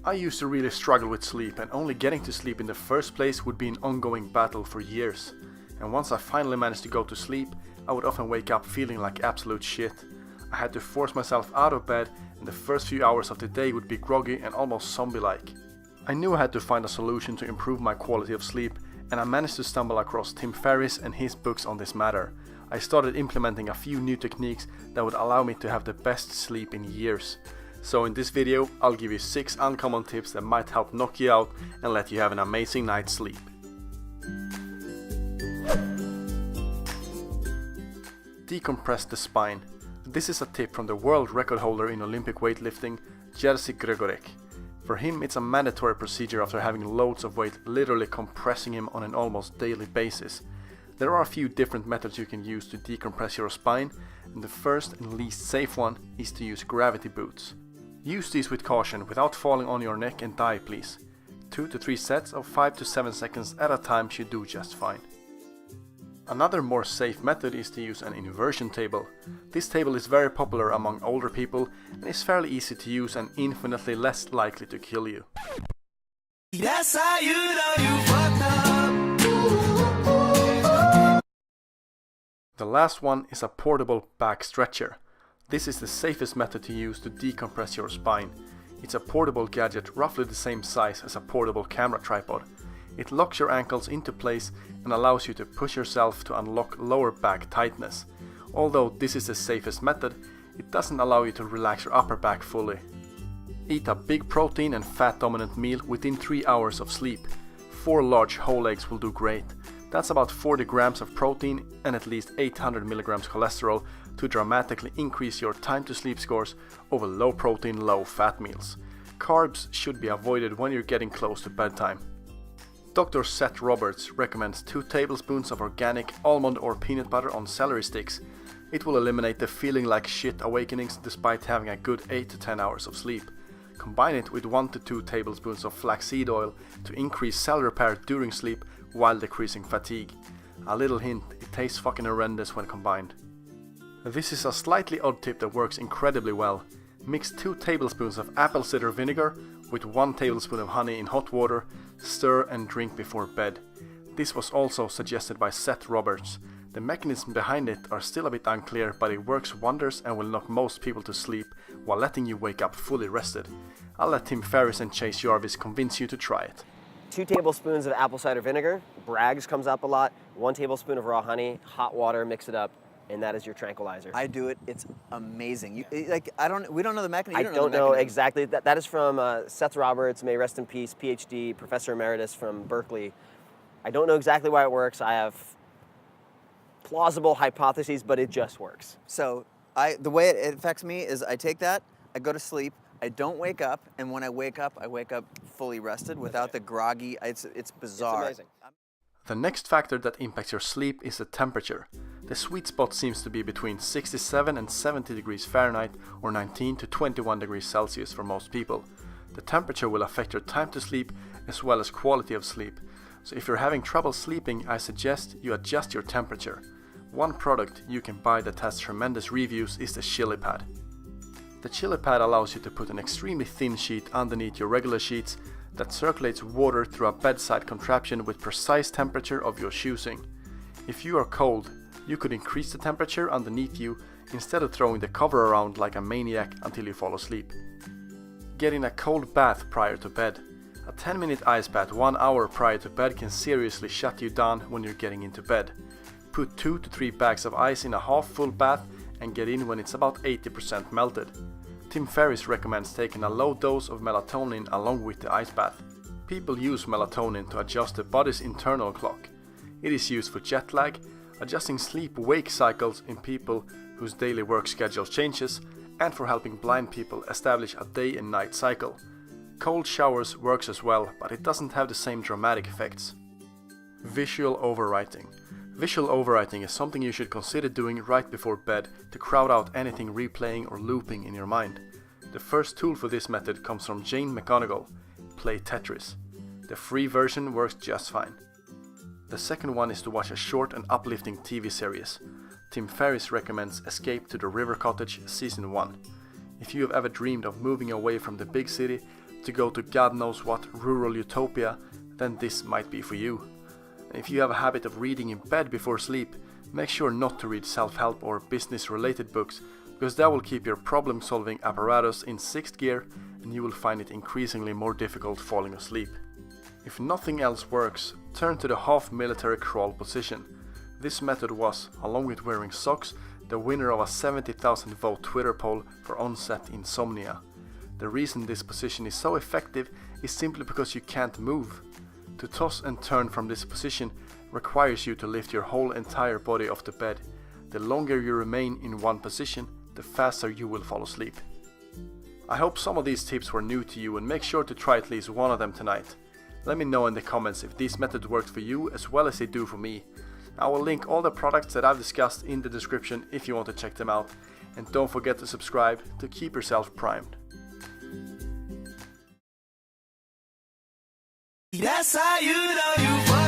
I used to really struggle with sleep, and only getting to sleep in the first place would be an ongoing battle for years. And once I finally managed to go to sleep, I would often wake up feeling like absolute shit. I had to force myself out of bed, and the first few hours of the day would be groggy and almost zombie-like. I knew I had to find a solution to improve my quality of sleep, and I managed to stumble across Tim Ferriss and his books on this matter. I started implementing a few new techniques that would allow me to have the best sleep in years. So in this video, I'll give you 6 uncommon tips that might help knock you out and let you have an amazing night's sleep. Decompress the spine. This is a tip from the world record holder in Olympic weightlifting, Jerzy Gregorek. For him, it's a mandatory procedure after having loads of weight literally compressing him on an almost daily basis. There are a few different methods you can use to decompress your spine, and the first and least safe one is to use gravity boots. Use these with caution, without falling on your neck and die, please. 2 to 3 sets of 5 to 7 seconds at a time should do just fine. Another more safe method is to use an inversion table. This table is very popular among older people and is fairly easy to use and infinitely less likely to kill you. That's how you know you fucked up. The last one is a portable back stretcher. This is the safest method to use to decompress your spine. It's a portable gadget roughly the same size as a portable camera tripod. It locks your ankles into place and allows you to push yourself to unlock lower back tightness. Although this is the safest method, it doesn't allow you to relax your upper back fully. Eat a big protein and fat dominant meal within 3 hours of sleep. 4 large whole eggs will do great. That's about 40 grams of protein and at least 800 milligrams cholesterol to dramatically increase your time to sleep scores over low protein, low fat meals. Carbs should be avoided when you're getting close to bedtime. Dr. Seth Roberts recommends 2 tablespoons of organic almond or peanut butter on celery sticks. It will eliminate the feeling like shit awakenings despite having a good 8 to 10 hours of sleep. Combine it with 1 to 2 tablespoons of flaxseed oil to increase cell repair during sleep while decreasing fatigue. A little hint, it tastes fucking horrendous when combined. This is a slightly odd tip that works incredibly well. Mix 2 tablespoons of apple cider vinegar with 1 tablespoon of honey in hot water, stir and drink before bed. This was also suggested by Seth Roberts. The mechanism behind it are still a bit unclear, but it works wonders and will knock most people to sleep while letting you wake up fully rested. I'll let Tim Ferriss and Chase Jarvis convince you to try it. 2 tablespoons of apple cider vinegar, Bragg's comes up a lot, 1 tablespoon of raw honey, hot water, mix it up, and that is your tranquilizer. I do it. It's amazing. We don't know the mechanism. I don't know exactly. That is from Seth Roberts, may rest in peace, PhD, Professor Emeritus from Berkeley. I don't know exactly why it works. I have plausible hypotheses, but it just works. So the way it affects me is I take that, I go to sleep, I don't wake up, and when I wake up fully rested without the groggy. It's bizarre. It's amazing. The next factor that impacts your sleep is the temperature. The sweet spot seems to be between 67 and 70 degrees Fahrenheit or 19 to 21 degrees Celsius for most people. The temperature will affect your time to sleep as well as quality of sleep. So if you're having trouble sleeping, I suggest you adjust your temperature. One product you can buy that has tremendous reviews is the ChiliPad. The ChiliPad allows you to put an extremely thin sheet underneath your regular sheets that circulates water through a bedside contraption with precise temperature of your choosing. If you are cold, you could increase the temperature underneath you instead of throwing the cover around like a maniac until you fall asleep. Get in a cold bath prior to bed. A 10-minute ice bath 1 hour prior to bed can seriously shut you down when you're getting into bed. Put 2 to 3 bags of ice in a half-full bath and get in when it's about 80% melted. Tim Ferriss recommends taking a low dose of melatonin along with the ice bath. People use melatonin to adjust the body's internal clock. It is used for jet lag, adjusting sleep-wake cycles in people whose daily work schedule changes, and for helping blind people establish a day and night cycle. Cold showers works as well, but it doesn't have the same dramatic effects. Visual overwriting. Visual overwriting is something you should consider doing right before bed to crowd out anything replaying or looping in your mind. The first tool for this method comes from Jane McGonigal, Play Tetris. The free version works just fine. The second one is to watch a short and uplifting TV series. Tim Ferriss recommends Escape to the River Cottage Season 1. If you have ever dreamed of moving away from the big city to go to God knows what rural utopia, then this might be for you. If you have a habit of reading in bed before sleep, make sure not to read self-help or business-related books, because that will keep your problem-solving apparatus in sixth gear and you will find it increasingly more difficult falling asleep. If nothing else works, turn to the half military crawl position. This method was, along with wearing socks, the winner of a 70,000 vote Twitter poll for onset insomnia. The reason this position is so effective is simply because you can't move. To toss and turn from this position requires you to lift your whole entire body off the bed. The longer you remain in one position, the faster you will fall asleep. I hope some of these tips were new to you, and make sure to try at least one of them tonight. Let me know in the comments if these methods worked for you as well as they do for me. I will link all the products that I've discussed in the description if you want to check them out, and don't forget to subscribe to keep yourself primed. That's how you know you fuck.